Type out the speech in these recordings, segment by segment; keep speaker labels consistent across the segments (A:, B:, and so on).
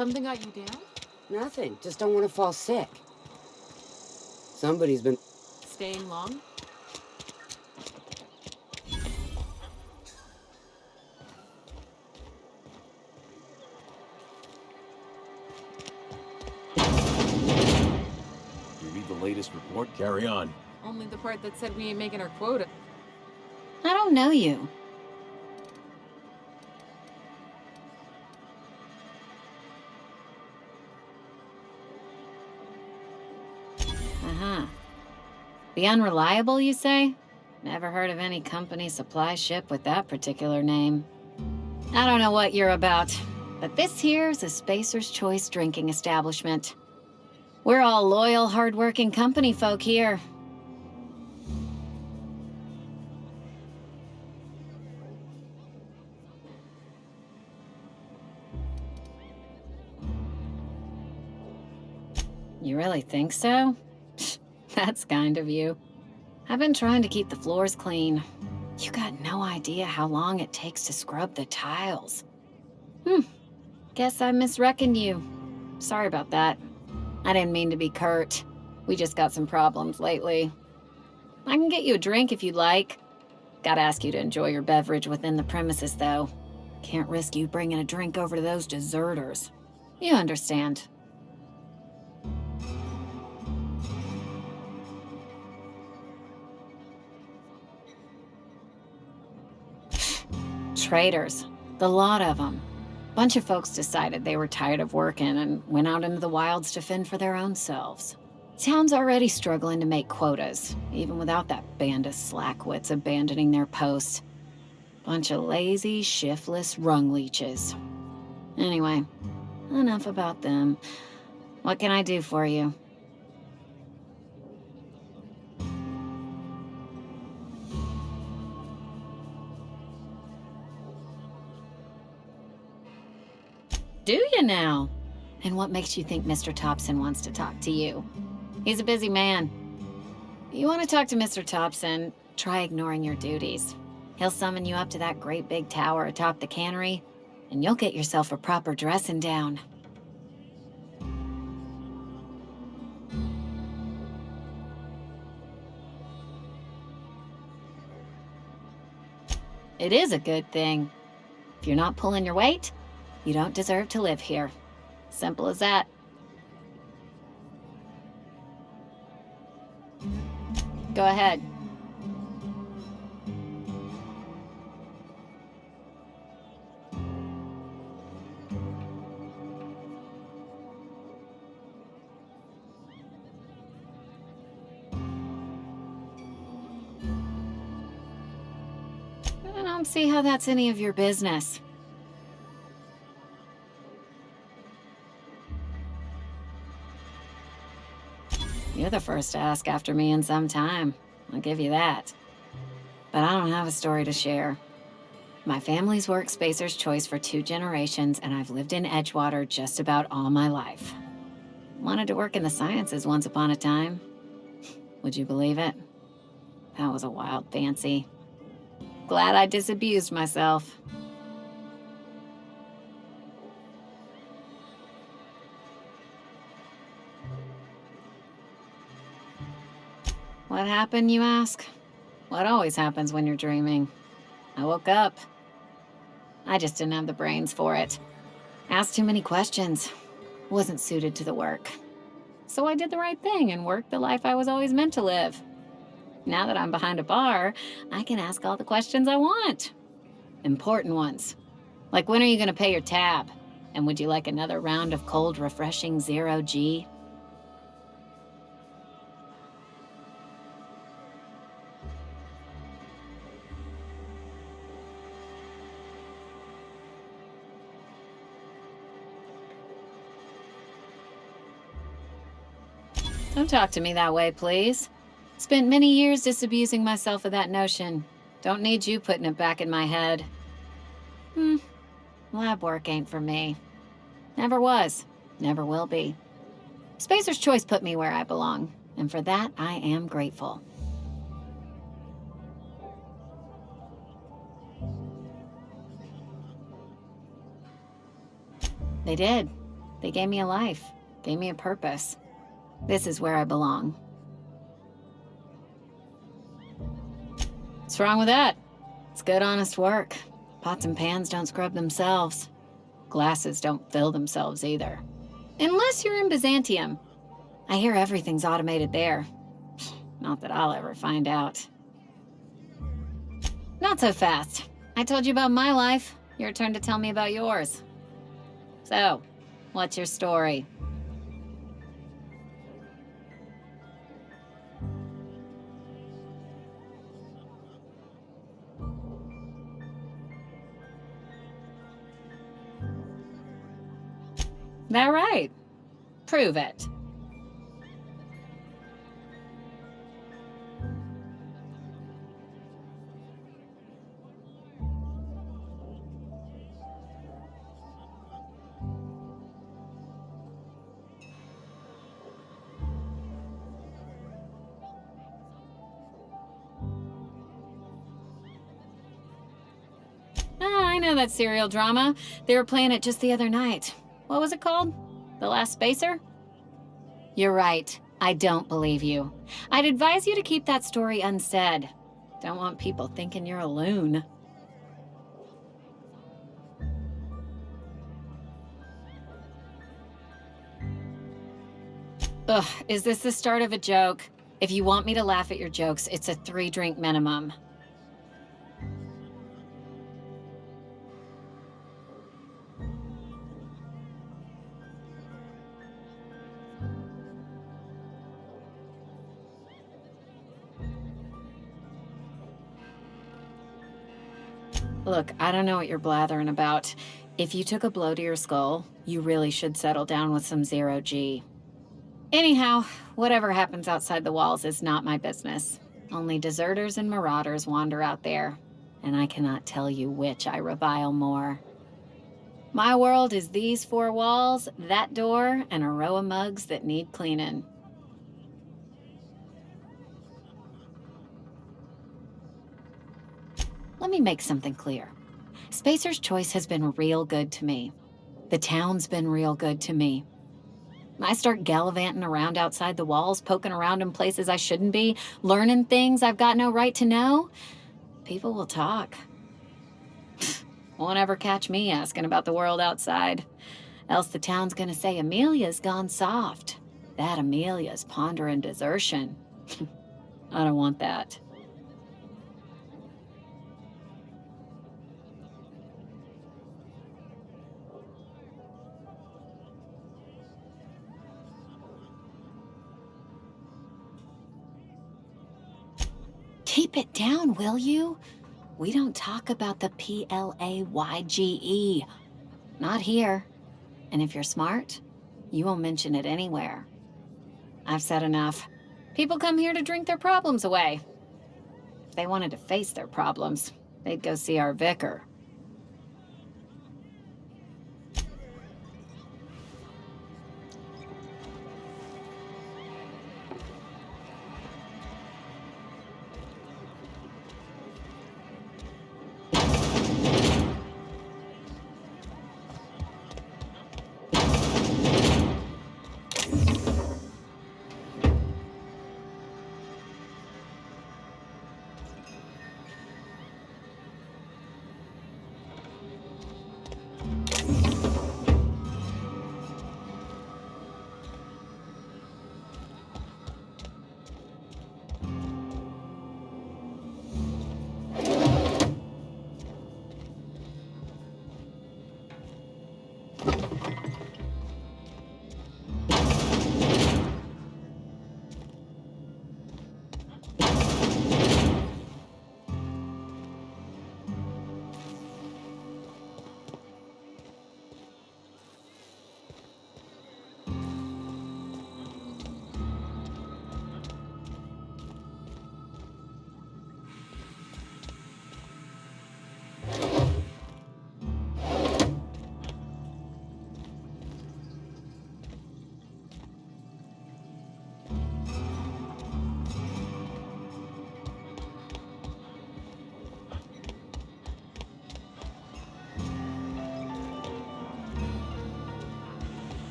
A: Something got you down?
B: Nothing. Just don't want to fall sick. Somebody's been...
A: Staying long?
C: You read the latest report? Carry on.
A: Only the part that said we ain't making our quota.
D: I don't know you. Uh-huh. The Unreliable, you say? Never heard of any company supply ship with that particular name. I don't know what you're about, but this here's a Spacer's Choice drinking establishment. We're all loyal, hard-working company folk here. You really think so? That's kind of you. I've been trying to keep the floors clean. You got no idea how long it takes to scrub the tiles. Guess I misreckoned you. Sorry about that. I didn't mean to be curt. We just got some problems lately. I can get you a drink if you'd like. Gotta ask you to enjoy your beverage within the premises, though. Can't risk you bringing a drink over to those deserters. You understand. Traitors. The lot of them. Bunch of folks decided they were tired of working and went out into the wilds to fend for their own selves. Town's already struggling to make quotas, even without that band of slackwits abandoning their posts. Bunch of lazy, shiftless rung leeches. Anyway, enough about them. What can I do for you? Do you now? And what makes you think Mr. Thompson wants to talk to you? He's a busy man. You want to talk to Mr. Thompson, try ignoring your duties. He'll summon you up to that great big tower atop the cannery, and you'll get yourself a proper dressing down. It is a good thing. If you're not pulling your weight, you don't deserve to live here. Simple as that. Go ahead. I don't see how that's any of your business. You're the first to ask after me in some time. I'll give you that. But I don't have a story to share. My family's worked Spacer's Choice for 2 generations, and I've lived in Edgewater just about all my life. Wanted to work in the sciences once upon a time. Would you believe it? That was a wild fancy. Glad I disabused myself. What happened, you ask? What always happens when you're dreaming. I woke up. I just didn't have the brains for it. Asked too many questions. Wasn't suited to the work. So I did the right thing and worked the life I was always meant to live. Now that I'm behind a bar, I can ask all the questions I want. Important ones. Like, when are you gonna pay your tab? And would you like another round of cold, refreshing 0G? Don't talk to me that way, please. Spent many years disabusing myself of that notion. Don't need you putting it back in my head. Lab work ain't for me. Never was. Never will be. Spacer's Choice put me where I belong, and for that, I am grateful. They did. They gave me a life, gave me a purpose. This is where I belong. What's wrong with that? It's good, honest work. Pots and pans don't scrub themselves. Glasses don't fill themselves either. Unless you're in Byzantium. I hear everything's automated there. Not that I'll ever find out. Not so fast. I told you about my life. Your turn to tell me about yours. So, what's your story? That right? Prove it. I know that serial drama. They were playing it just the other night. What was it called? The Last Spacer? You're right. I don't believe you. I'd advise you to keep that story unsaid. Don't want people thinking you're a loon. Ugh, is this the start of a joke? If you want me to laugh at your jokes, it's a 3-drink minimum. Look, I don't know what you're blathering about. If you took a blow to your skull, you really should settle down with some zero-G. Anyhow, whatever happens outside the walls is not my business. Only deserters and marauders wander out there, and I cannot tell you which I revile more. My world is these 4 walls, that door, and a row of mugs that need cleaning. Let me make something clear. Spacer's Choice has been real good to me. The town's been real good to me. I start gallivanting around outside the walls, poking around in places I shouldn't be, learning things I've got no right to know. People will talk. Won't ever catch me asking about the world outside. Else the town's gonna say Amelia's gone soft. That Amelia's pondering desertion. I don't want that. Keep it down, will you? We don't talk about the PLAYGE. Not here. And if you're smart, you won't mention it anywhere. I've said enough. People come here to drink their problems away. If they wanted to face their problems, they'd go see our vicar.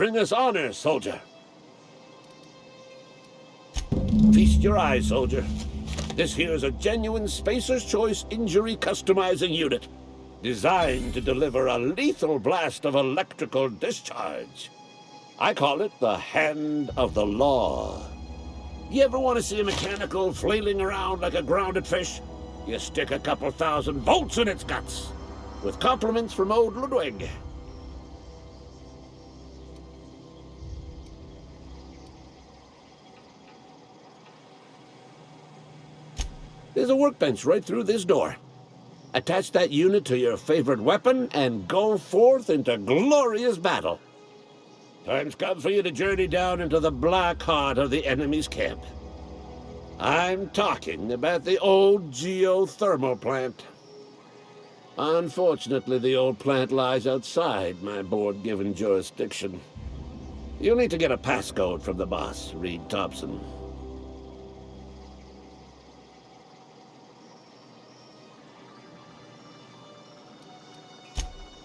E: Bring us honor, soldier. Feast your eyes, soldier. This here is a genuine Spacer's Choice injury customizing unit, designed to deliver a lethal blast of electrical discharge. I call it the Hand of the Law. You ever want to see a mechanical flailing around like a grounded fish? You stick a couple thousand volts in its guts. With compliments from old Ludwig. There's a workbench right through this door. Attach that unit to your favorite weapon and go forth into glorious battle. Time's come for you to journey down into the black heart of the enemy's camp. I'm talking about the old geothermal plant. Unfortunately, the old plant lies outside my board-given jurisdiction. You'll need to get a passcode from the boss, Reed Thompson.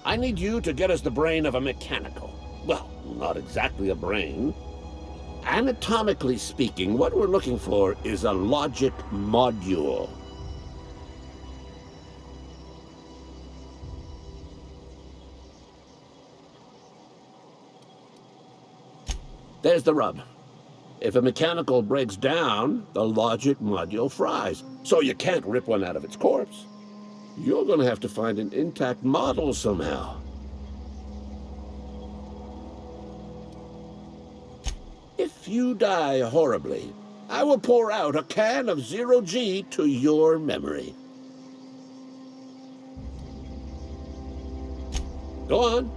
E: I need you to get us the brain of a mechanical. Well, not exactly a brain. Anatomically speaking, what we're looking for is a logic module. There's the rub. If a mechanical breaks down, the logic module fries, so you can't rip one out of its corpse. You're going to have to find an intact model somehow. If you die horribly, I will pour out a can of 0G to your memory. Go on.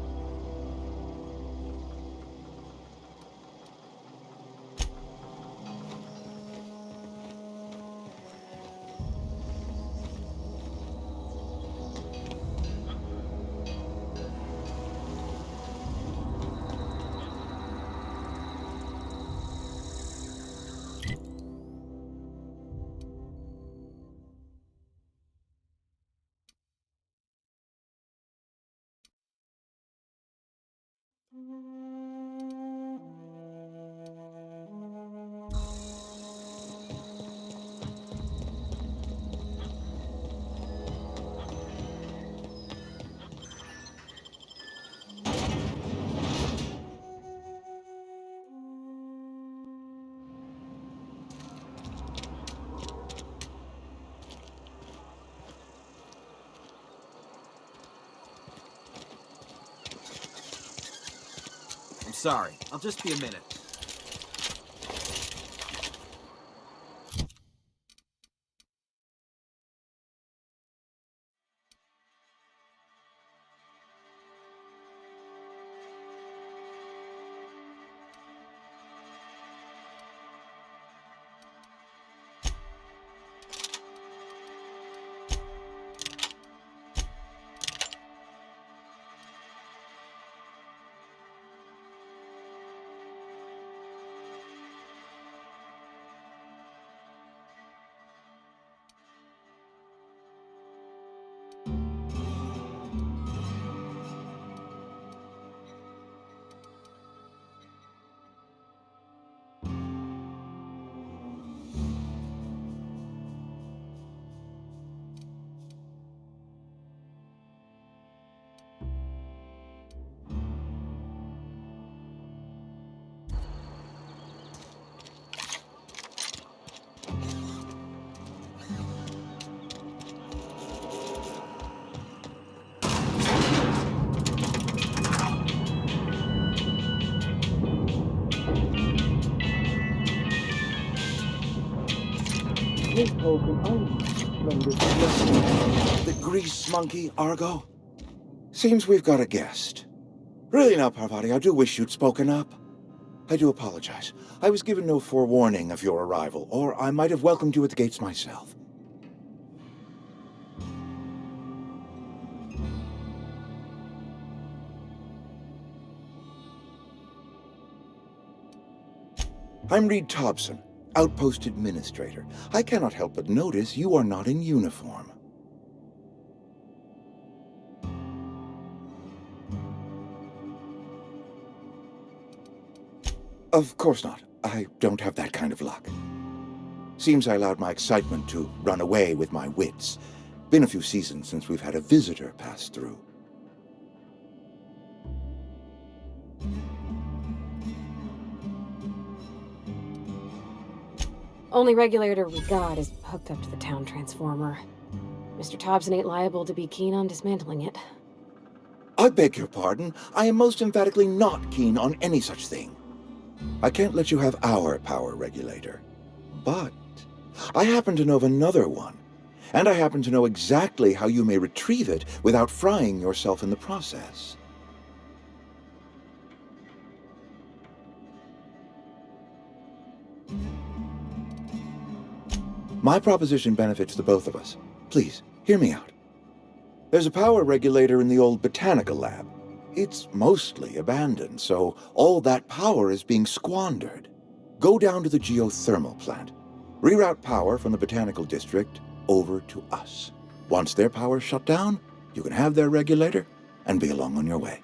F: I'm sorry. I'll just be a minute.
G: The grease monkey, Argo? Seems we've got a guest. Really now, Parvati, I do wish you'd spoken up. I do apologize. I was given no forewarning of your arrival, or I might have welcomed you at the gates myself. I'm Reed Thompson, Outpost Administrator. I cannot help but notice you are not in uniform. Of course not. I don't have that kind of luck. Seems I allowed my excitement to run away with my wits. Been a few seasons since we've had a visitor pass through.
H: Only regulator we got is hooked up to the town transformer. Mr. Thompson ain't liable to be keen on dismantling it.
G: I beg your pardon. I am most emphatically not keen on any such thing. I can't let you have our power regulator. But I happen to know of another one, and I happen to know exactly how you may retrieve it without frying yourself in the process. My proposition benefits the both of us. Please, hear me out. There's a power regulator in the old botanical lab. It's mostly abandoned, so all that power is being squandered. Go down to the geothermal plant. Reroute power from the botanical district over to us. Once their power's shut down, you can have their regulator and be along on your way.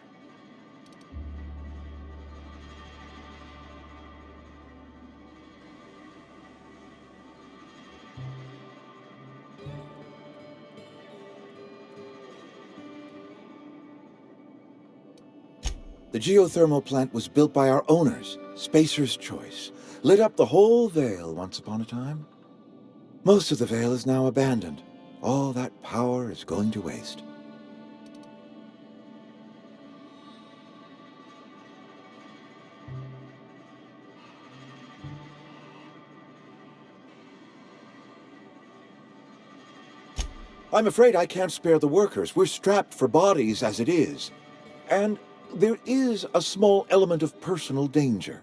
G: The geothermal plant was built by our owners, Spacer's Choice. Lit up the whole Vale once upon a time. Most of the Vale is now abandoned. All that power is going to waste. I'm afraid I can't spare the workers. We're strapped for bodies as it is. And there is a small element of personal danger.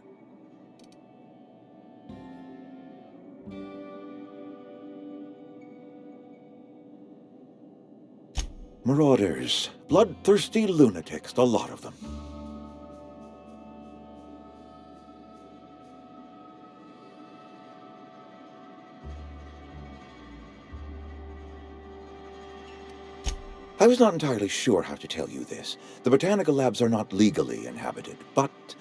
G: Marauders. Bloodthirsty lunatics, a lot of them. I was not entirely sure how to tell you this. The botanical labs are not legally inhabited, but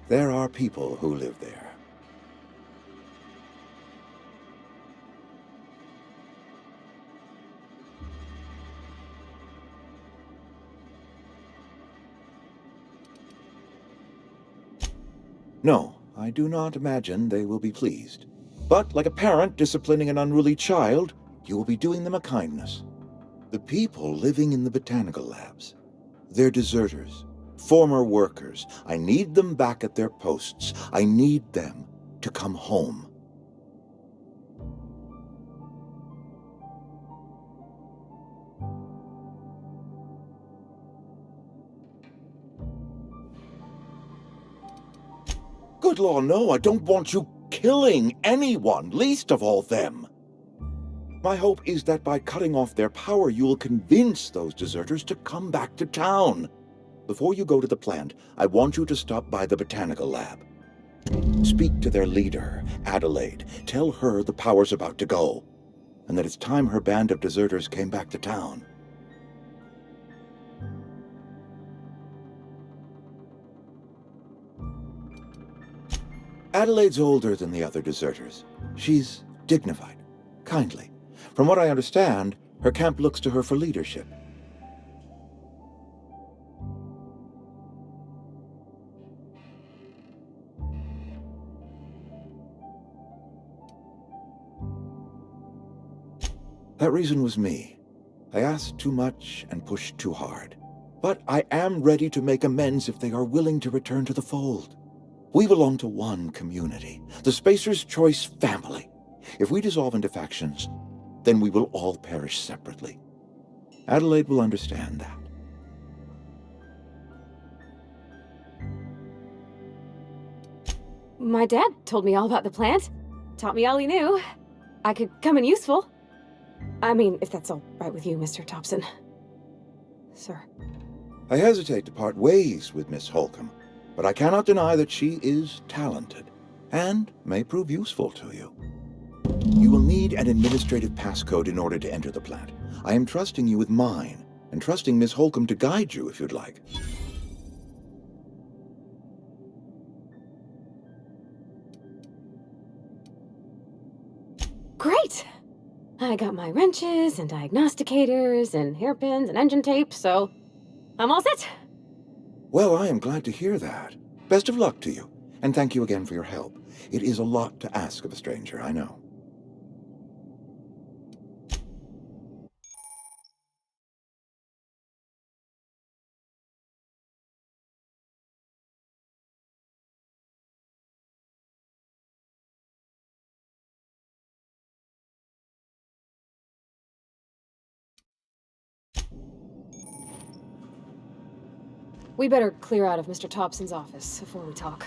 G: there are people who live there. No, I do not imagine they will be pleased. But like a parent disciplining an unruly child, you will be doing them a kindness. The people living in the botanical labs, they're deserters, former workers. I need them back at their posts. I need them to come home. Good law, no, I don't want you killing anyone, least of all them. My hope is that by cutting off their power, you will convince those deserters to come back to town. Before you go to the plant, I want you to stop by the botanical lab. Speak to their leader, Adelaide. Tell her the power's about to go, and that it's time her band of deserters came back to town. Adelaide's older than the other deserters. She's dignified, kindly. From what I understand, her camp looks to her for leadership. That reason was me. I asked too much and pushed too hard. But I am ready to make amends if they are willing to return to the fold. We belong to one community, the Spacer's Choice family. If we dissolve into factions, then we will all perish separately. Adelaide will understand that.
H: My dad told me all about the plant. Taught me all he knew. I could come in useful. I mean, if that's all right with you, Mr. Thompson. Sir.
G: I hesitate to part ways with Miss Holcomb, but I cannot deny that she is talented and may prove useful to you. You will need an administrative passcode in order to enter the plant. I am trusting you with mine, and trusting Miss Holcomb to guide you if you'd like.
H: I got my wrenches and diagnosticators and hairpins and engine tape, so I'm all set.
G: Well, I am glad to hear that. Best of luck to you, and thank you again for your help. It is a lot to ask of a stranger, I know.
H: We better clear out of Mr. Thompson's office before we talk.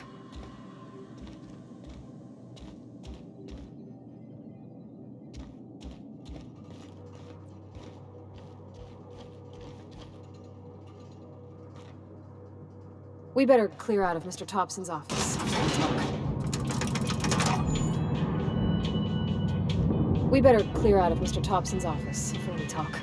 H: We better clear out of Mr. Thompson's office before we talk. We better clear out of Mr. Thompson's office before we talk.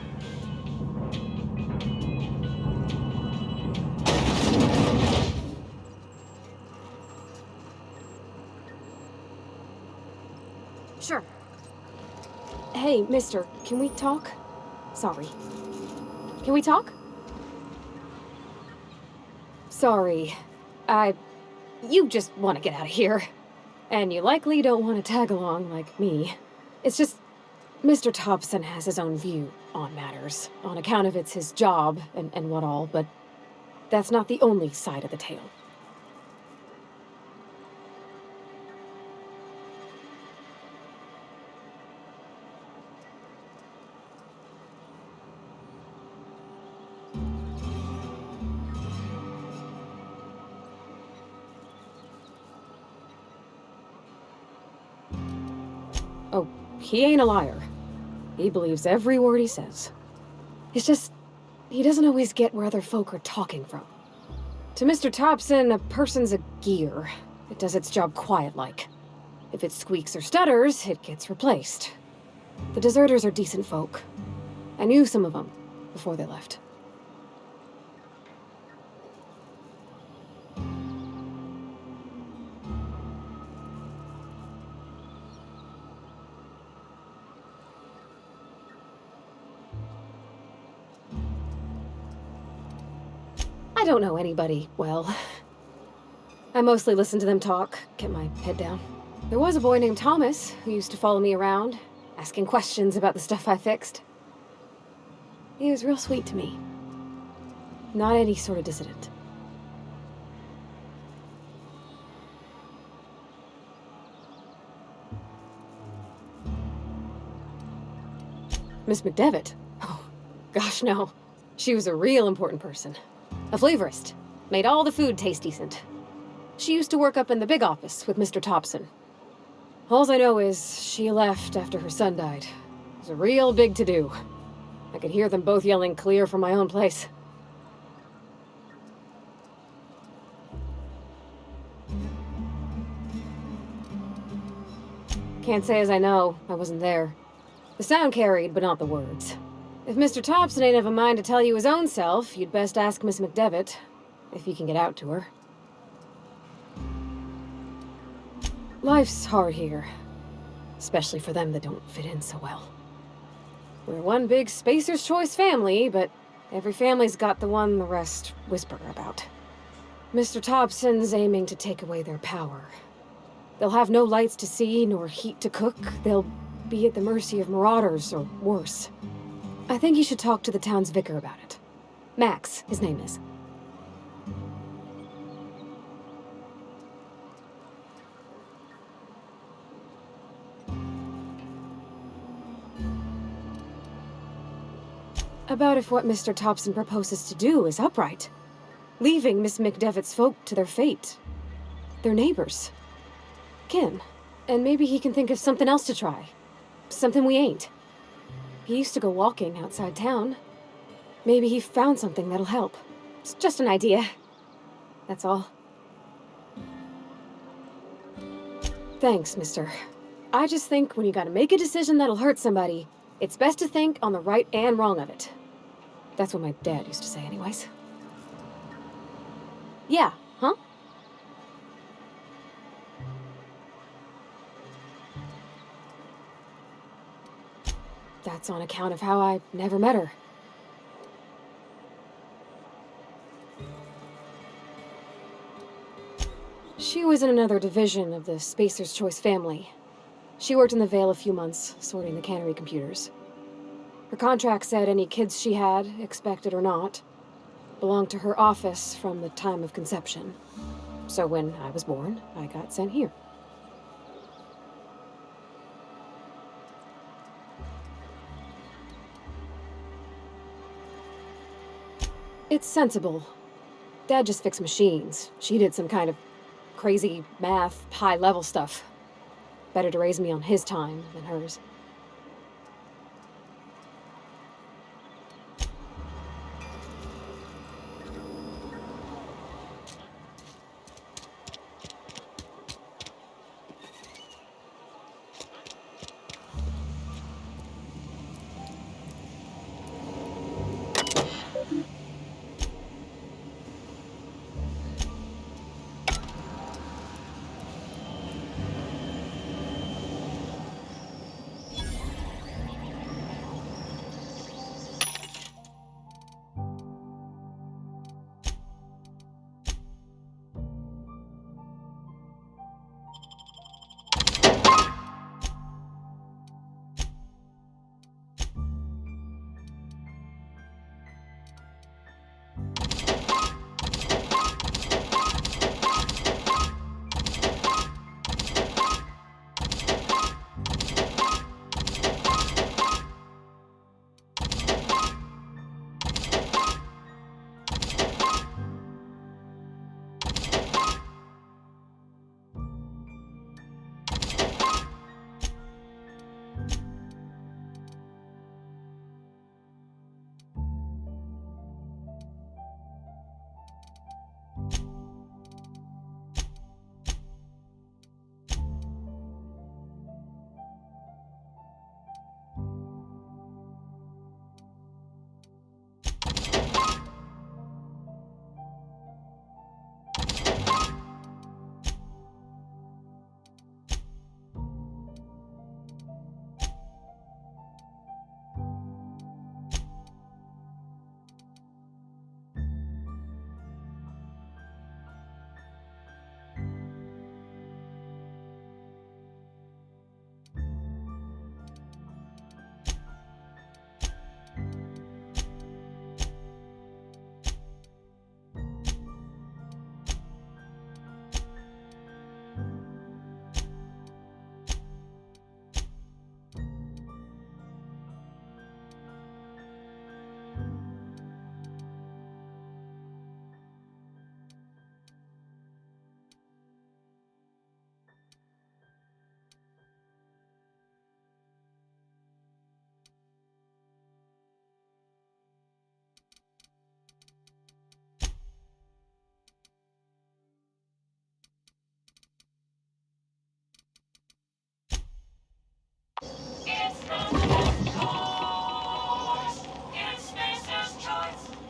H: Sure. Hey, mister, can we talk? Sorry. Can we talk? Sorry. You just want to get out of here. And you likely don't want to tag along like me. It's just, Mr. Thompson has his own view on matters, on account of it's his job and what all, but that's not the only side of the tale. Oh, he ain't a liar. He believes every word he says. It's just, he doesn't always get where other folk are talking from. To Mr. Thompson, a person's a gear. It does its job quiet-like. If it squeaks or stutters, it gets replaced. The deserters are decent folk. I knew some of them before they left. I don't know anybody well. I mostly listen to them talk, get my head down. There was a boy named Thomas who used to follow me around, asking questions about the stuff I fixed. He was real sweet to me. Not any sort of dissident. Miss McDevitt? Oh, gosh no. She was a real important person. A flavorist. Made all the food taste decent. She used to work up in the big office with Mr. Thompson. Alls I know is she left after her son died. It was a real big to-do. I could hear them both yelling clear from my own place. Can't say as I know. I wasn't there. The sound carried, but not the words. If Mr. Thompson ain't of a mind to tell you his own self, you'd best ask Miss McDevitt, if you can get out to her. Life's hard here, especially for them that don't fit in so well. We're one big Spacer's Choice family, but every family's got the one the rest whisper about. Mr. Thompson's aiming to take away their power. They'll have no lights to see, nor heat to cook. They'll be at the mercy of marauders, or worse. I think you should talk to the town's vicar about it. Max, his name is. About if what Mr. Thompson proposes to do is upright. Leaving Miss McDevitt's folk to their fate. Their neighbors. Kin. And maybe he can think of something else to try. Something we ain't. He used to go walking outside town. Maybe he found something that'll help. It's just an idea. That's all. Thanks, mister. I just think when you gotta make a decision that'll hurt somebody, it's best to think on the right and wrong of it. That's what my dad used to say anyways. Yeah, huh? that's on account of how I never met her. She was in another division of the Spacer's Choice family. She worked in the Vale a few months, sorting the cannery computers. Her contract said any kids she had, expected or not, belonged to her office from the time of conception. So when I was born, I got sent here. It's sensible. Dad just fixed machines. She did some kind of crazy math, high-level stuff. Better to raise me on his time than hers.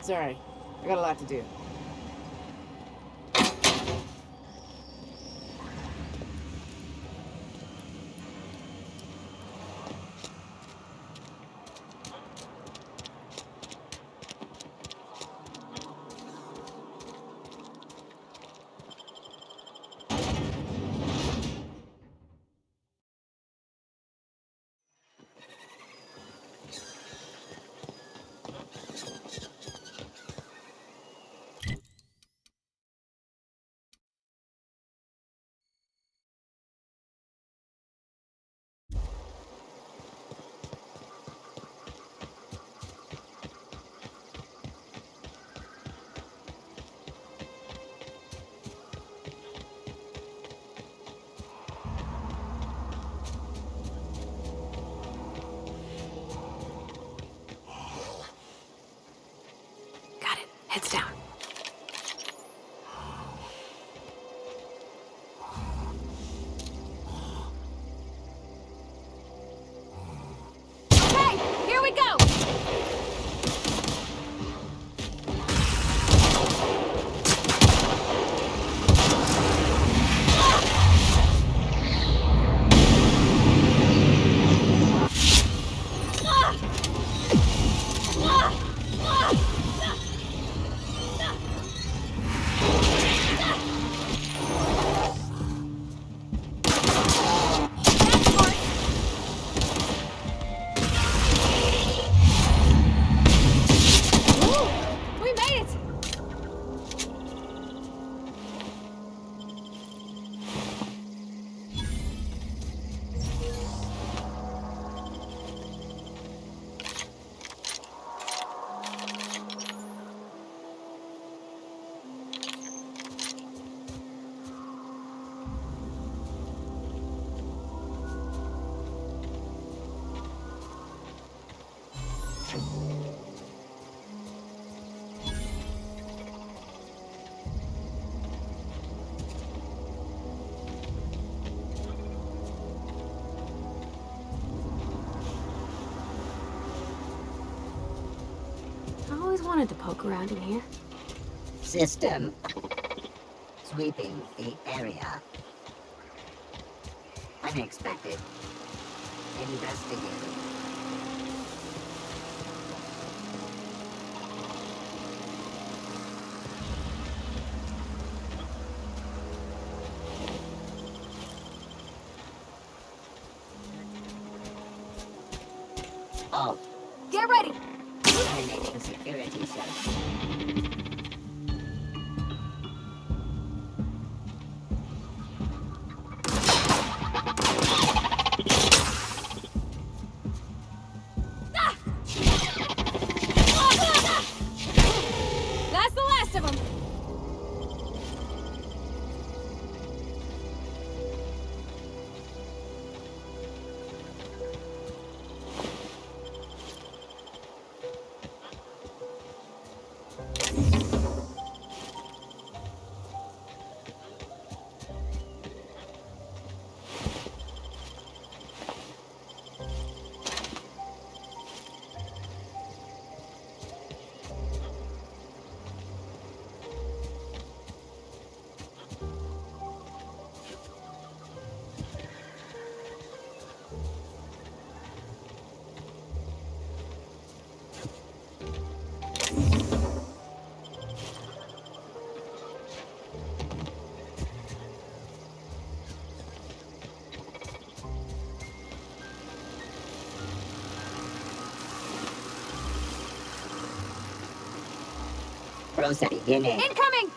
B: Sorry, I got a lot to do.
H: Got it. Heads down. Okay, here we go! Ah! I always wanted to poke around in here.
I: System. Sweeping the area. Unexpected. Investigating. Oh.
H: Get ready!
I: Eliminating security search.
H: That's the last of them!
I: Process beginning.
H: Incoming!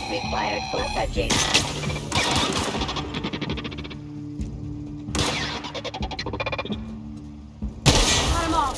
I: Required for touching.
H: Got 'em all.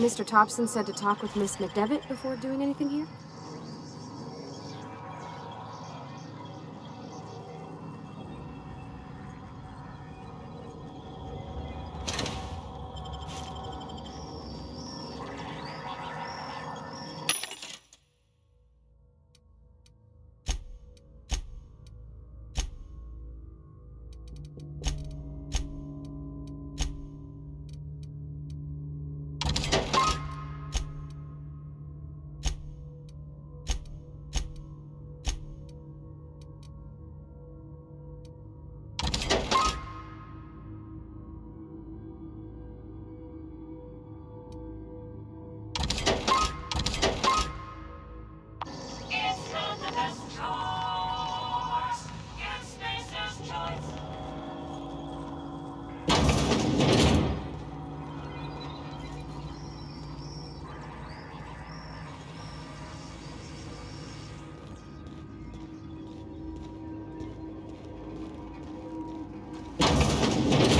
H: Mr. Thompson said to talk with Miss McDevitt before doing anything here?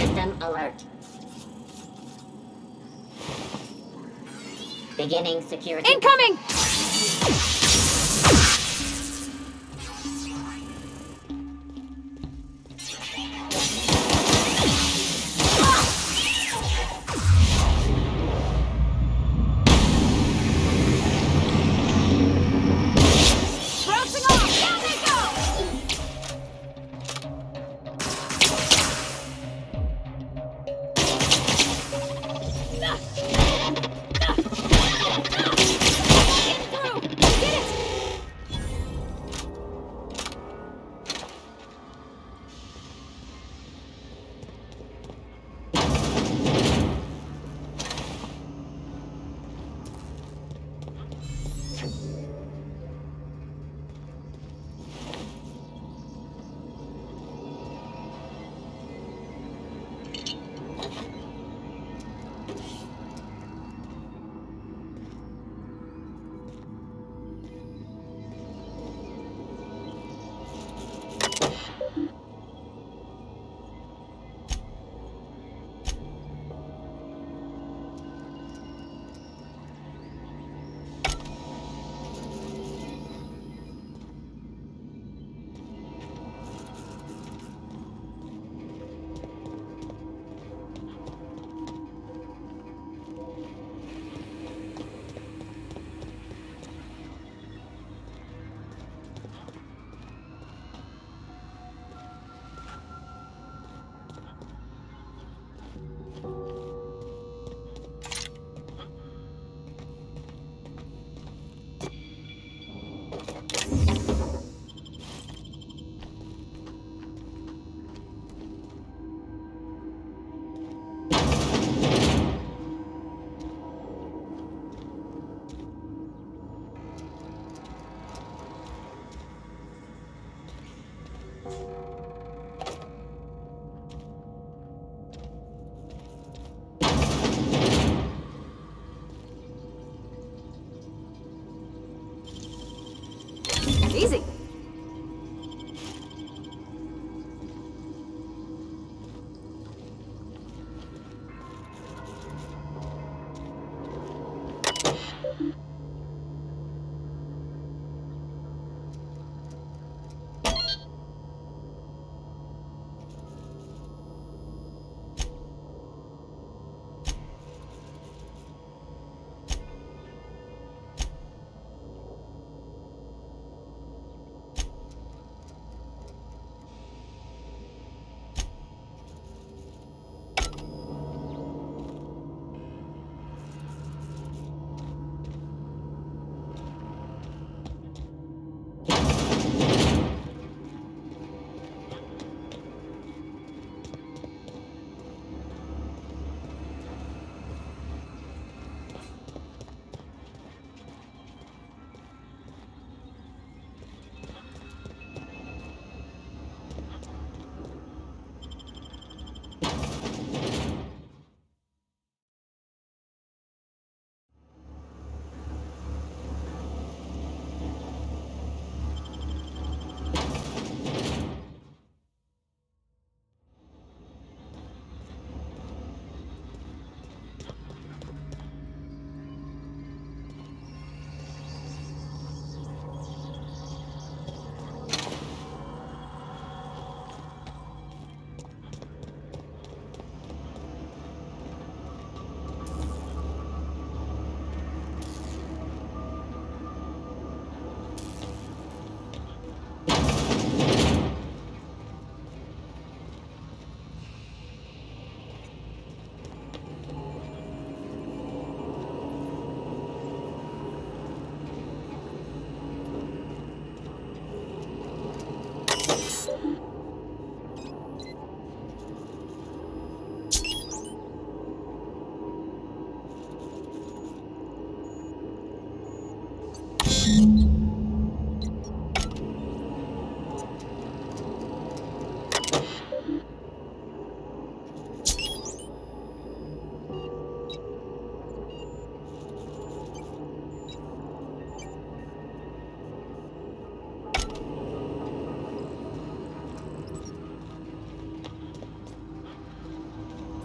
I: System alert. Beginning security.
H: Incoming! Bouncing off! Down they go!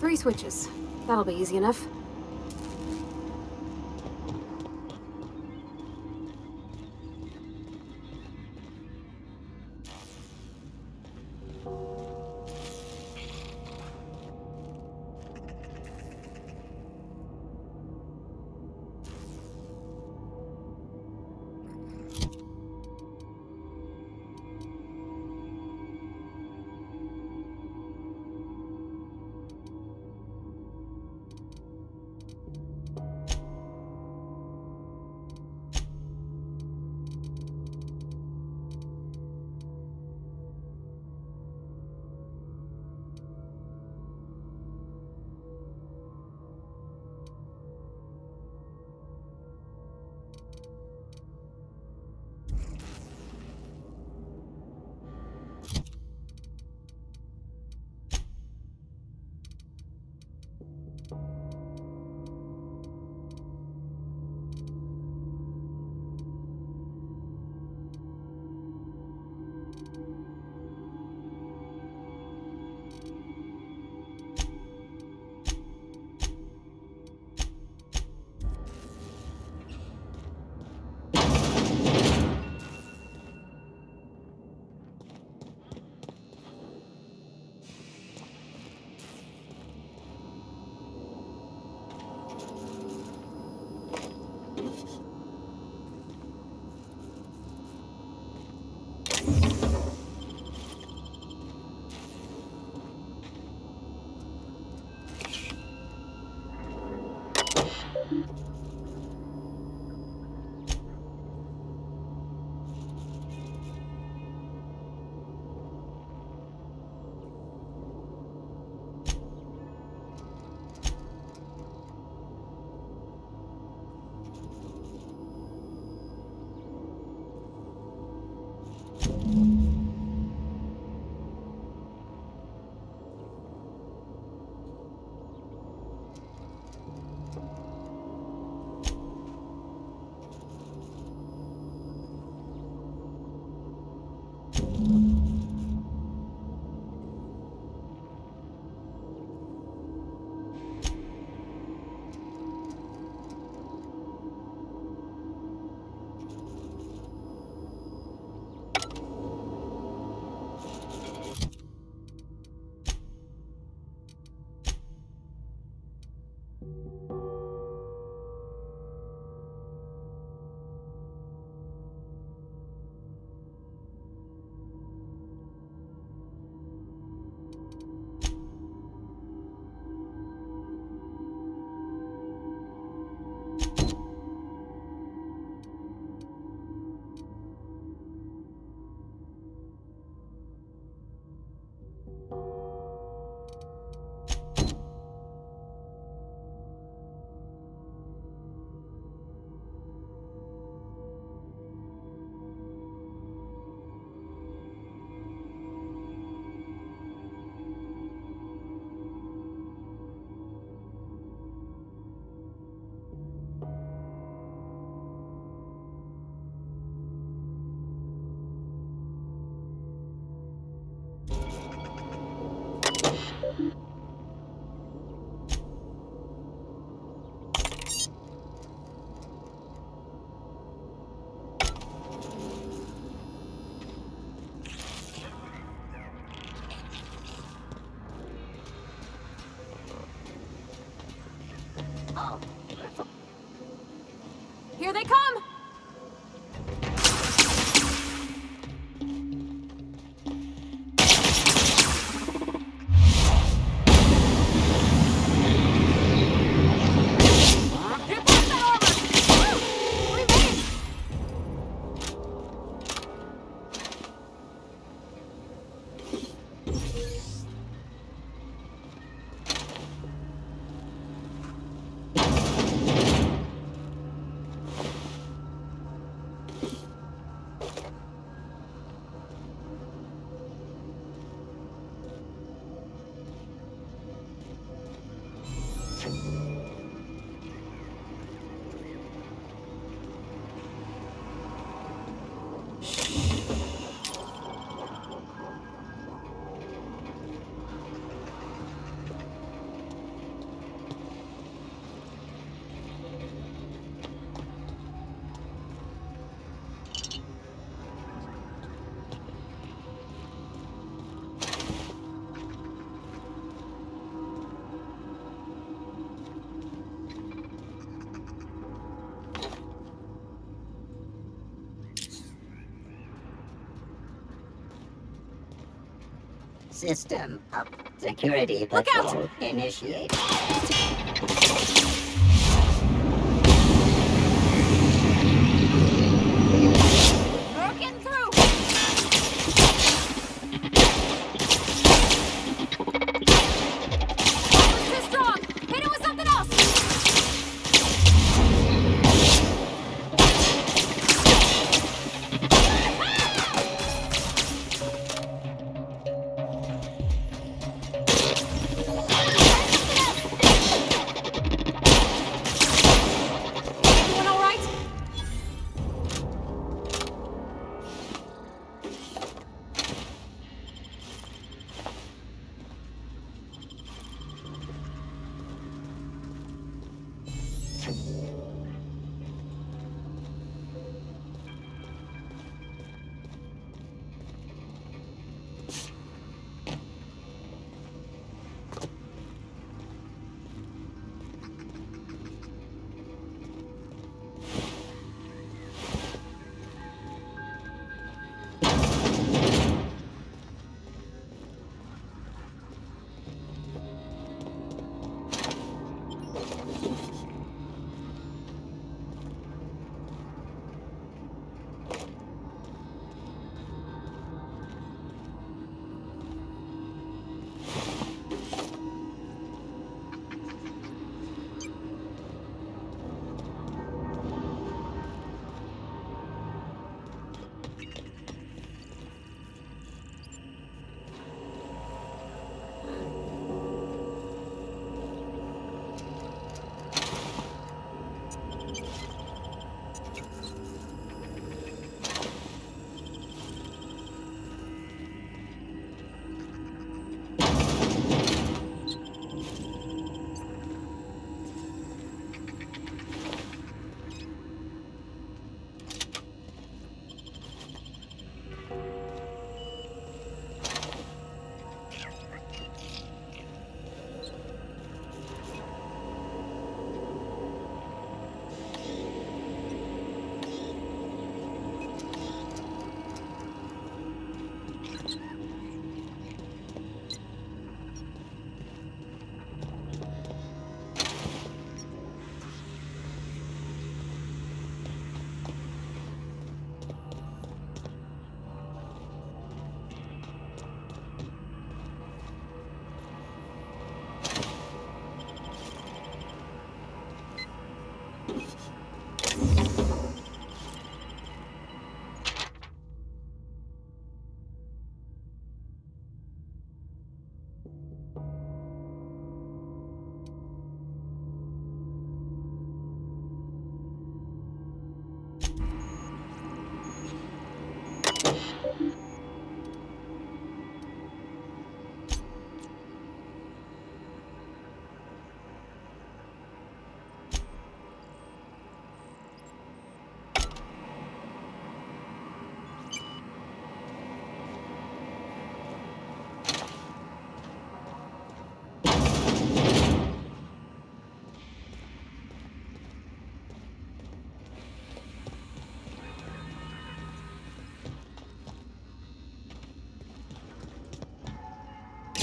H: Three switches. That'll be easy enough. Here they come!
I: System up. Security
A: Look out!
I: patrol initiated.
A: Broken through! Too strong! Hit it with something else! Everyone all right?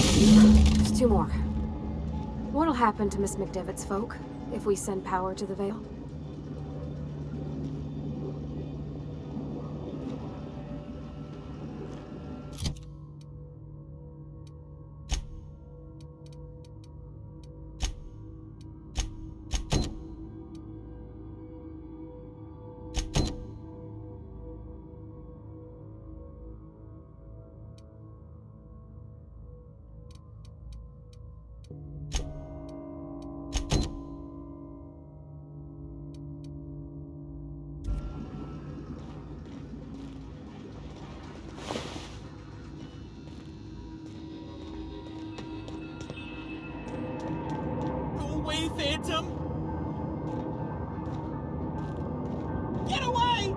H: Just two more. What'll happen to Miss McDevitt's folk if we send power to the Vale?
F: Go away, Phantom! Get away!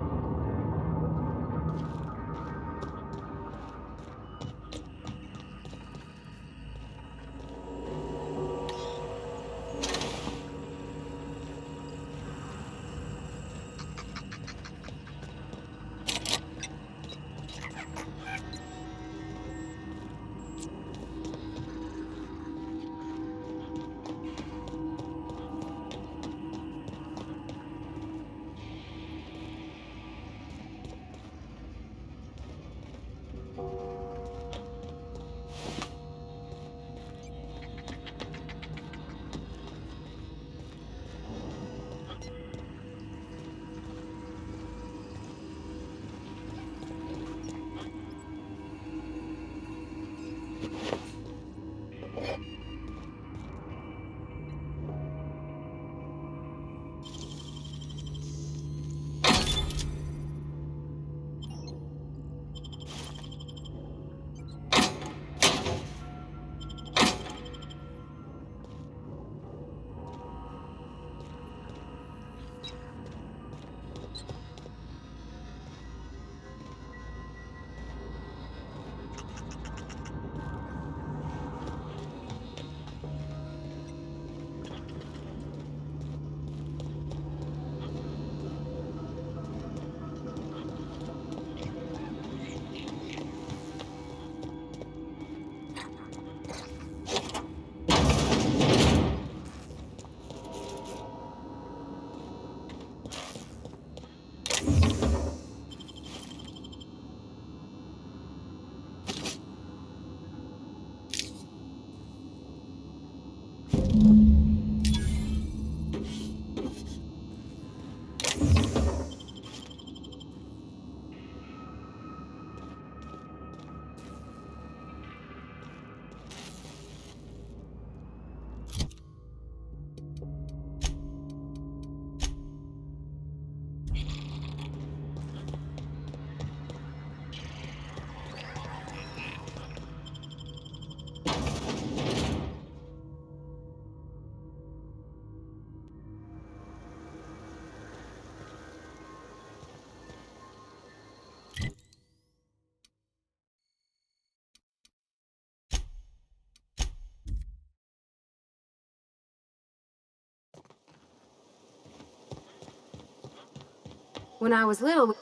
H: When I was little,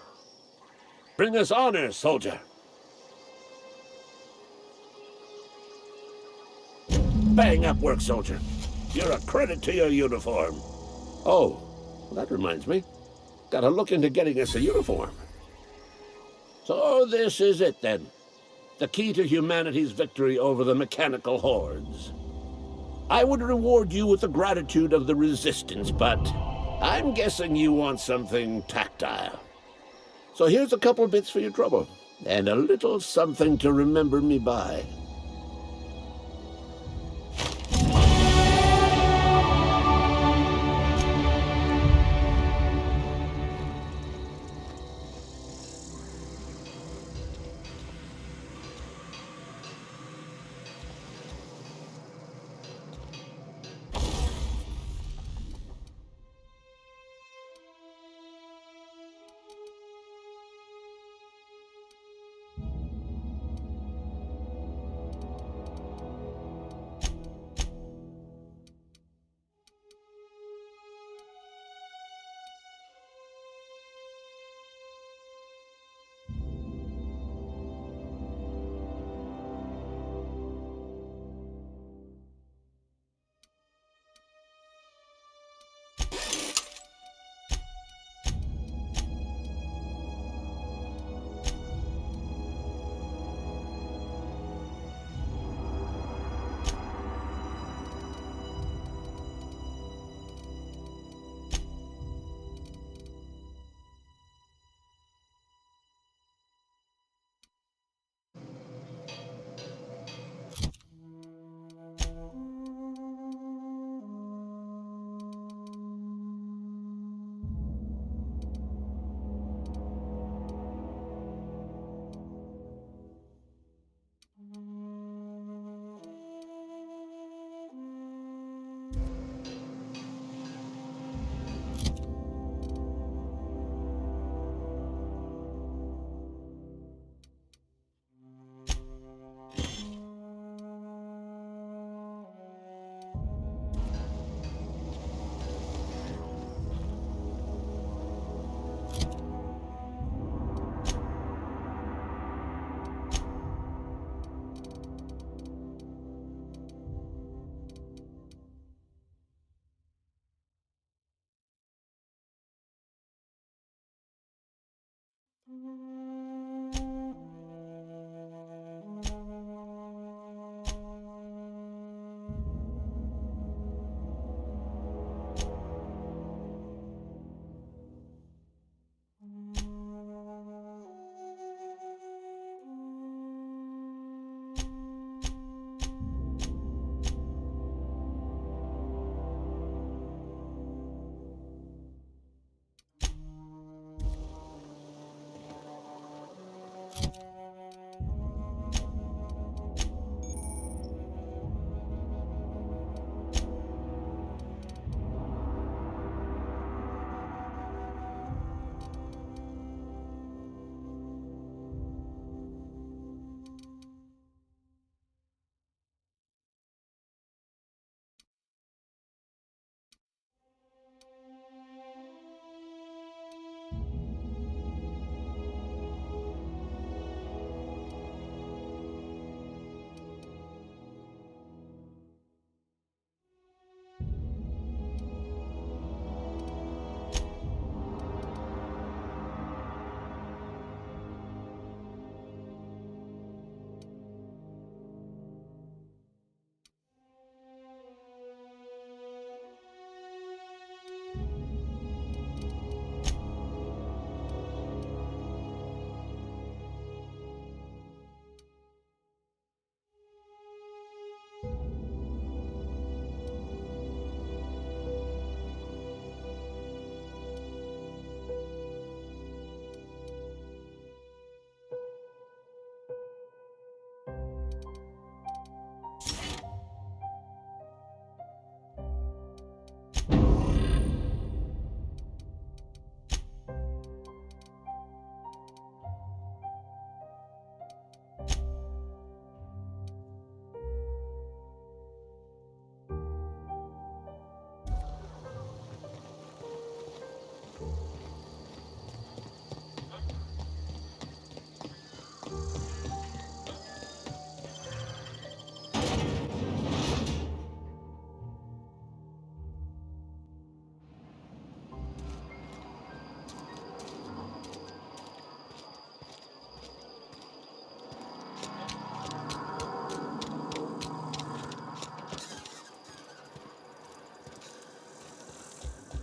E: Bring us honor, soldier. Bang up work, soldier. You're a credit to your uniform. Oh, well, that reminds me. Gotta look into getting us a uniform. So this is it, then. The key to humanity's victory over the mechanical hordes. I would reward you with the gratitude of the Resistance, but I'm guessing you want something tactile. So here's a couple bits for your trouble, and a little something to remember me by.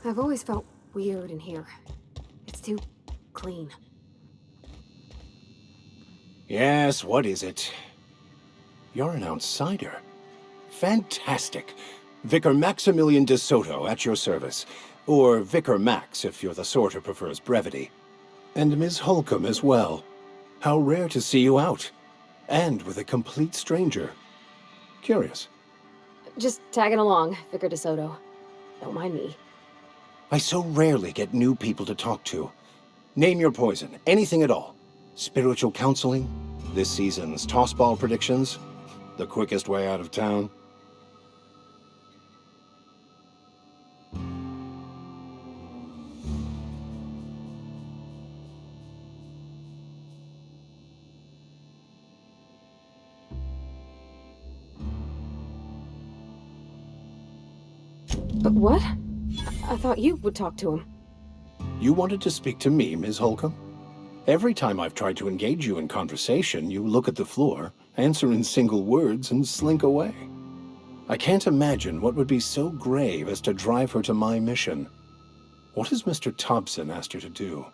H: I've always felt weird in here. It's too clean.
C: Yes, what is it? You're an outsider. Fantastic. Vicar Maximilian de Soto at your service. Or Vicar Max if you're the sort who prefers brevity. And Ms. Holcomb as well. How rare to see you out. And with a complete stranger. Curious.
H: Just tagging along, Vicar DeSoto. Don't mind me.
C: I so rarely get new people to talk to. Name your poison, anything at all. Spiritual counseling, this season's tossball predictions, the quickest way out of town.
H: But what? I thought you would talk to him.
C: You wanted to speak to me, Ms. Holcomb? Every time I've tried to engage you in conversation, you look at the floor, answer in single words, and slink away. I can't imagine what would be so grave as to drive her to my mission. What has Mr. Thompson asked her to do?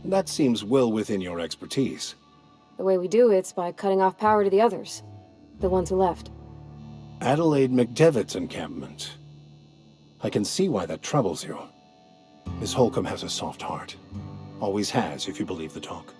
C: That seems well within your expertise.
H: The way we do it's by cutting off power to the others. The ones who left.
C: Adelaide McDevitt's encampment. I can see why that troubles you. Miss Holcomb has a soft heart. Always has, if you believe the talk.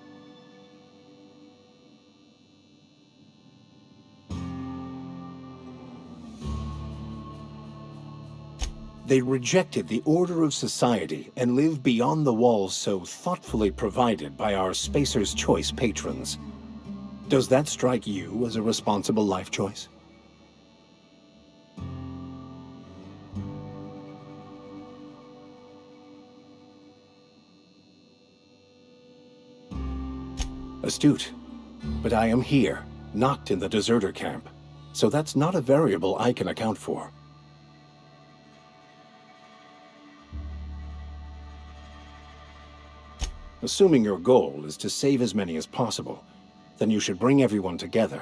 C: They rejected the order of society and live beyond the walls so thoughtfully provided by our Spacer's Choice patrons. Does that strike you as a responsible life choice? Astute. But I am here, not in the deserter camp, so that's not a variable I can account for. Assuming your goal is to save as many as possible, then you should bring everyone together.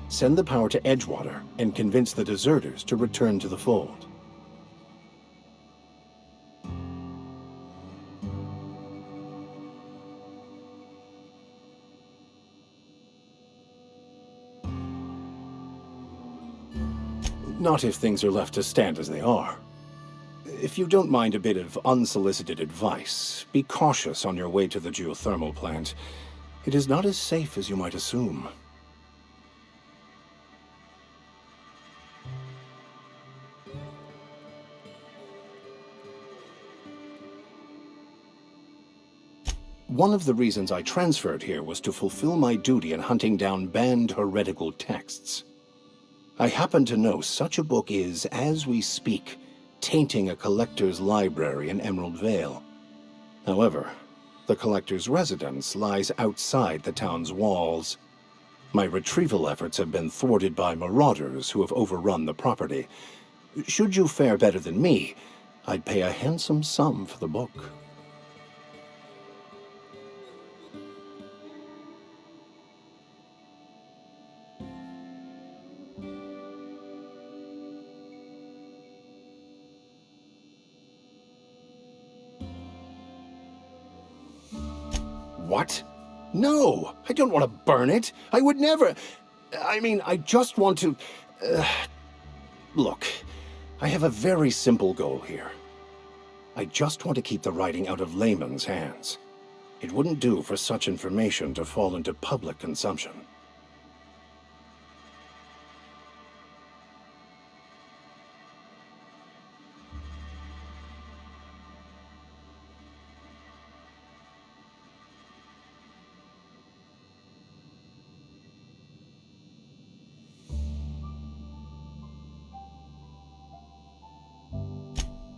C: Send the power to Edgewater and convince the deserters to return to the fold. Not if things are left to stand as they are. If you don't mind a bit of unsolicited advice, be cautious on your way to the geothermal plant. It is not as safe as you might assume. One of the reasons I transferred here was to fulfill my duty in hunting down banned heretical texts. I happen to know such a book is, as we speak, tainting a collector's library in Emerald Vale. However, the collector's residence lies outside the town's walls. My retrieval efforts have been thwarted by marauders who have overrun the property. Should you fare better than me, I'd pay a handsome sum for the book. What? No! I don't want to burn it! I would never... I mean, I just want to... Look, I have a very simple goal here. I just want to keep the writing out of layman's hands. It wouldn't do for such information to fall into public consumption.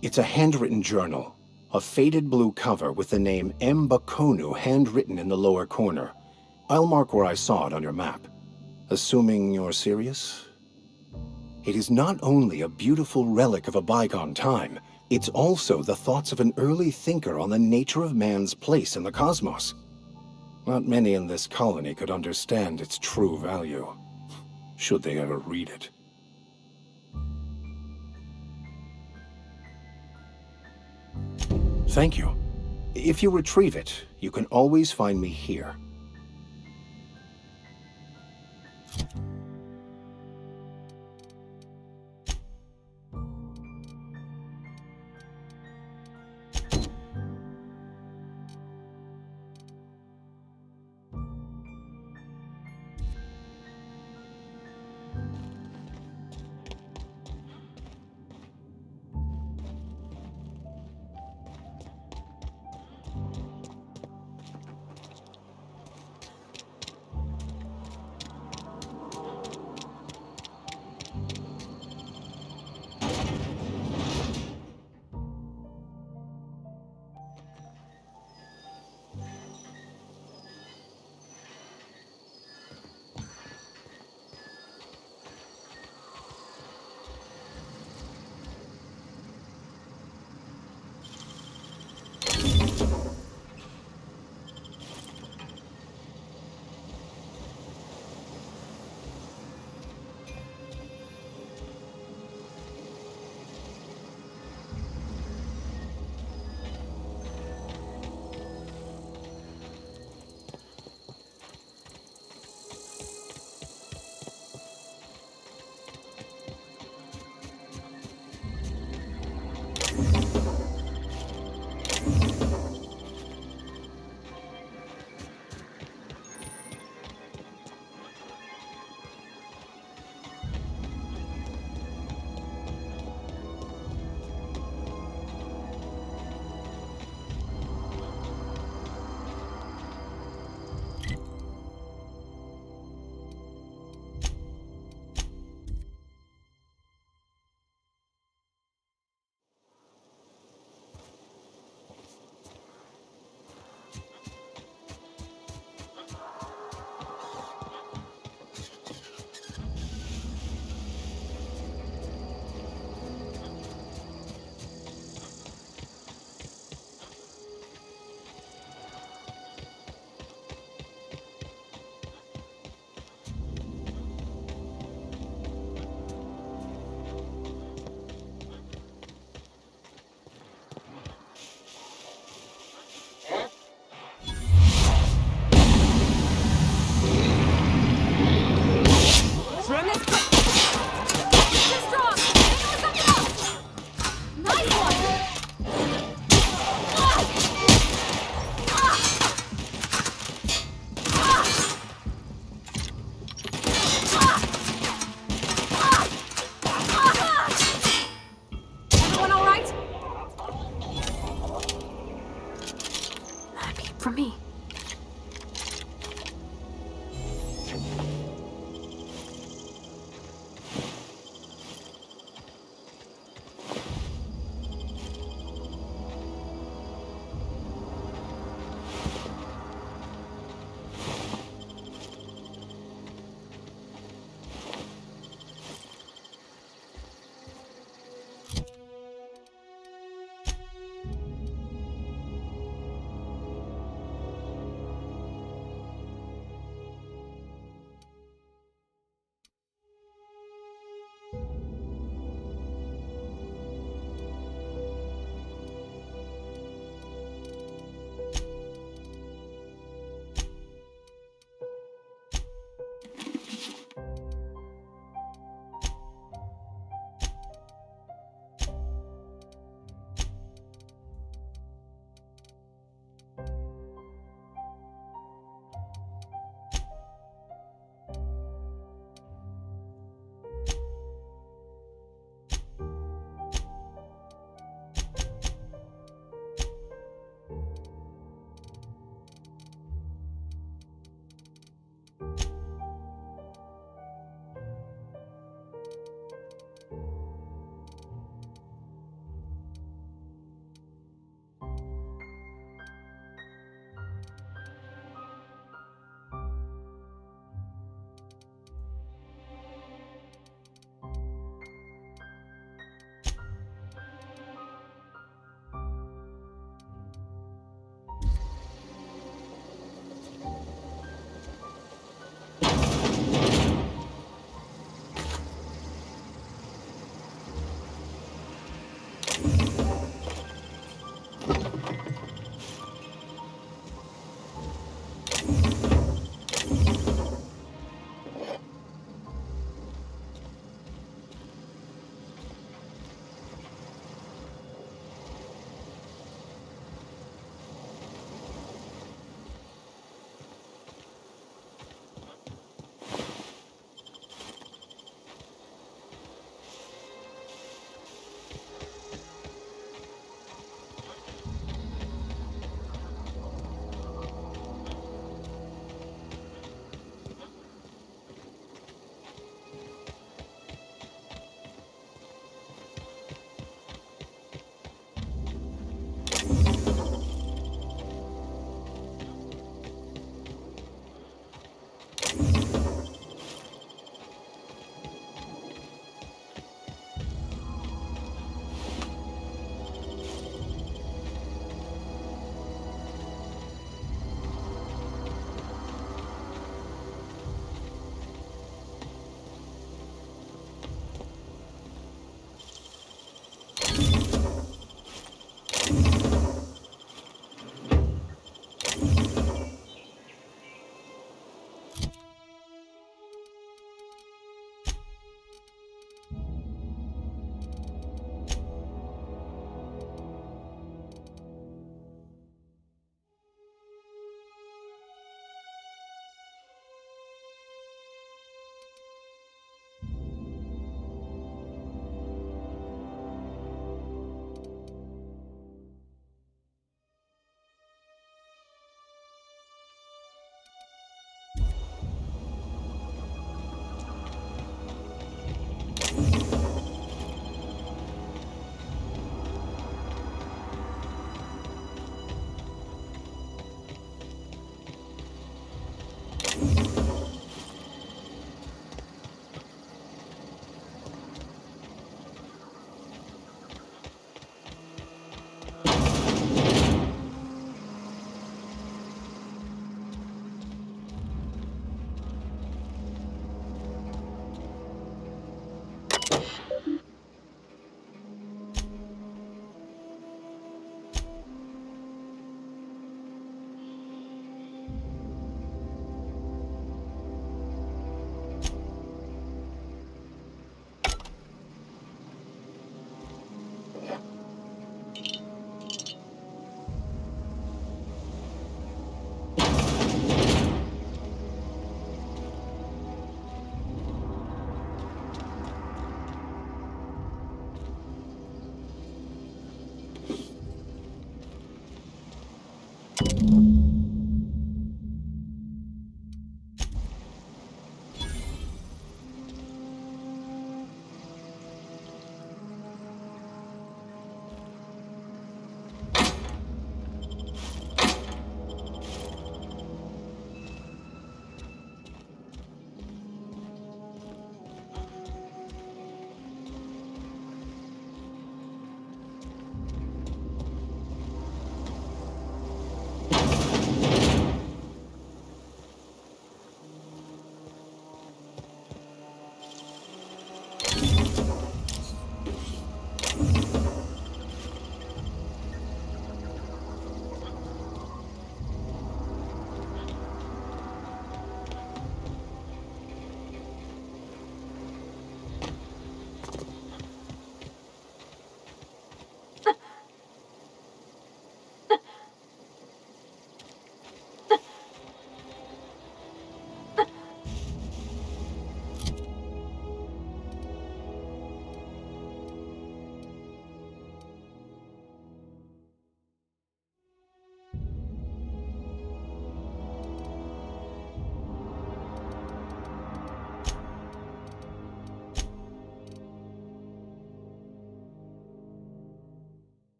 C: It's a handwritten journal, a faded blue cover with the name M. Bakonu handwritten in the lower corner. I'll mark where I saw it on your map. Assuming you're serious? It is not only a beautiful relic of a bygone time, it's also the thoughts of an early thinker on the nature of man's place in the cosmos. Not many in this colony could understand its true value, should they ever read it. Thank you. If you retrieve it, you can always find me here.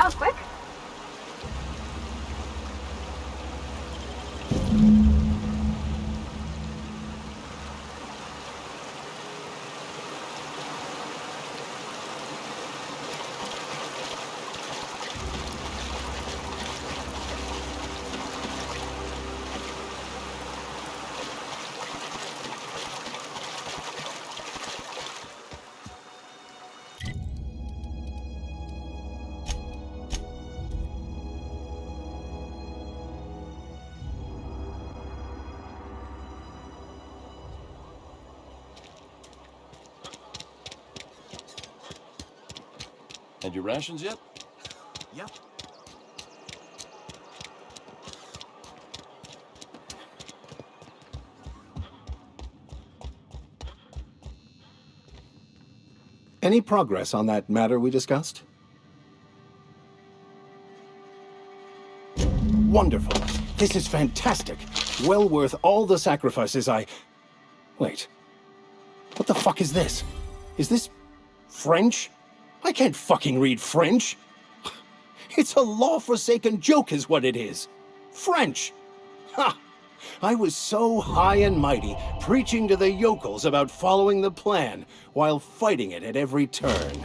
H: was quick.
J: Had your rations yet?
F: Yep.
C: Any progress on that matter we discussed? Wonderful. This is fantastic. Well worth all the sacrifices I... Wait. What the fuck is this? Is this... French? I can't fucking read French. It's a law-forsaken joke is what it is. French. Ha! I was so high and mighty, preaching to the yokels about following the plan, while fighting it at every turn.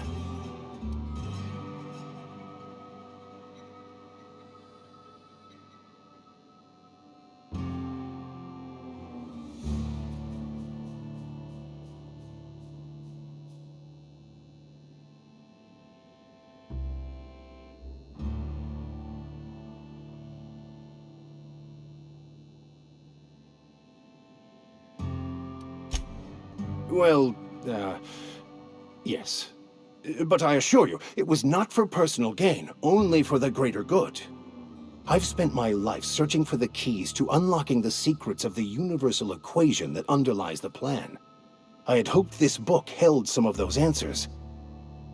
C: Well, yes. But I assure you, it was not for personal gain, only for the greater good. I've spent my life searching for the keys to unlocking the secrets of the universal equation that underlies the plan. I had hoped this book held some of those answers.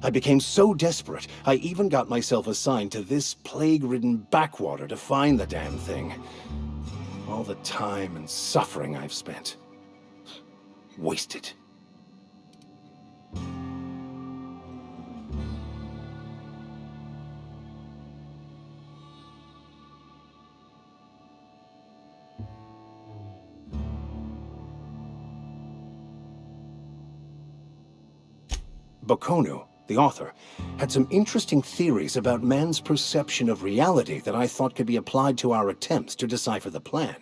C: I became so desperate, I even got myself assigned to this plague-ridden backwater to find the damn thing. All the time and suffering I've spent. Wasted. Bakonu, the author, had some interesting theories about man's perception of reality that I thought could be applied to our attempts to decipher the plan.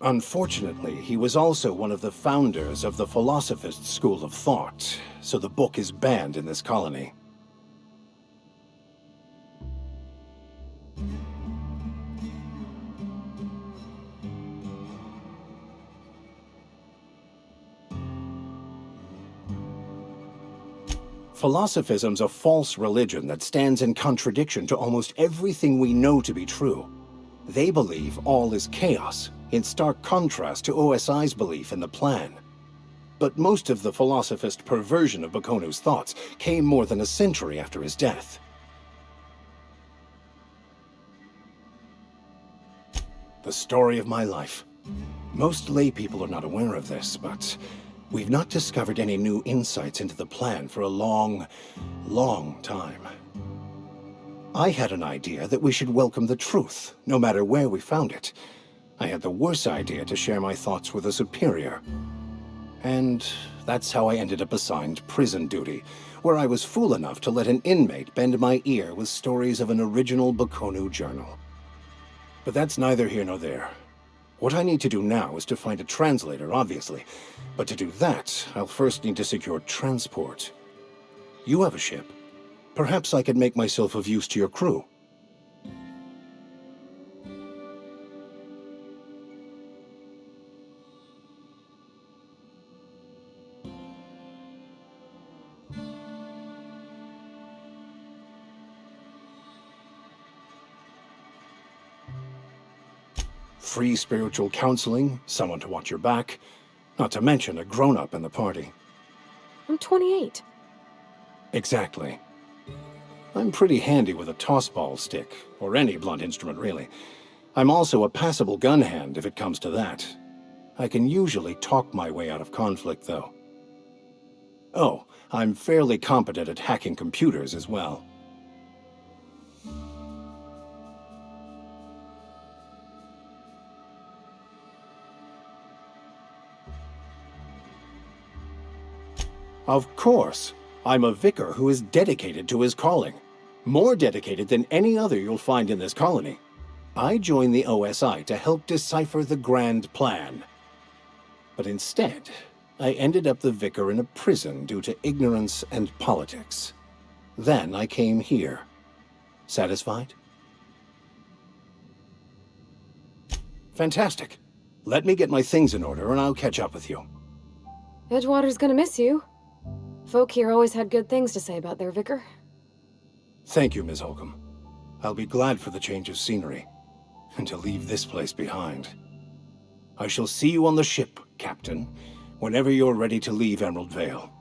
C: Unfortunately, he was also one of the founders of the Philosophist school of thought, so the book is banned in this colony. Philosophism's a false religion that stands in contradiction to almost everything we know to be true. They believe all is chaos, in stark contrast to OSI's belief in the plan. But most of the philosophist perversion of Bakonu's thoughts came more than a century after his death. The story of my life. Most lay people are not aware of this, but we've not discovered any new insights into the plan for a long, long time. I had an idea that we should welcome the truth, no matter where we found it. I had the worse idea to share my thoughts with a superior. And that's how I ended up assigned prison duty, where I was fool enough to let an inmate bend my ear with stories of an original Bakonu journal. But that's neither here nor there. What I need to do now is to find a translator, obviously. But to do that, I'll first need to secure transport. You have a ship. Perhaps I could make myself of use to your crew. Free spiritual counseling, someone to watch your back, not to mention a grown-up in the party.
H: I'm 28.
C: Exactly. I'm pretty handy with a tossball stick, or any blunt instrument really. I'm also a passable gun hand if it comes to that. I can usually talk my way out of conflict, though. Oh, I'm fairly competent at hacking computers as well. Of course. I'm a vicar who is dedicated to his calling. More dedicated than any other you'll find in this colony. I joined the OSI to help decipher the grand plan. But instead, I ended up the vicar in a prison due to ignorance and politics. Then I came here. Satisfied? Fantastic. Let me get my things in order and I'll catch up with you.
H: Edgewater's gonna miss you. Folk here always had good things to say about their vicar.
C: Thank you, Ms. Holcomb. I'll be glad for the change of scenery, and to leave this place behind. I shall see you on the ship, Captain, whenever you're ready to leave Emerald Vale.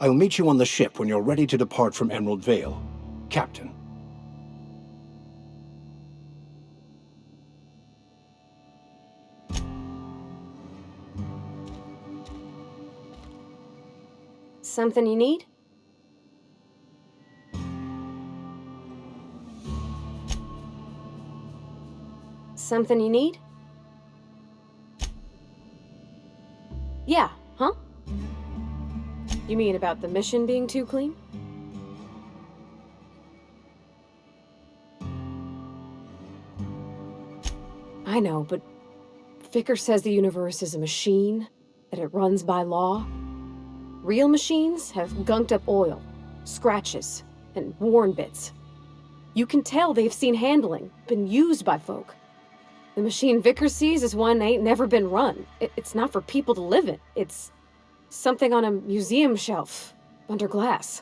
C: I'll meet you on the ship when you're ready to depart from Emerald Vale. Captain.
H: Something you need? Something you need? Yeah, huh? You mean about the mission being too clean? I know, but Vicker says the universe is a machine, that it runs by law. Real machines have gunked up oil, scratches, and worn bits. You can tell they've seen handling, been used by folk. The machine Vicker sees is one ain't never been run. It's not for people to live in. It's something on a museum shelf, under glass.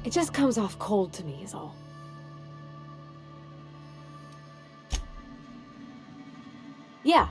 H: It just comes off cold to me, is all. Yeah,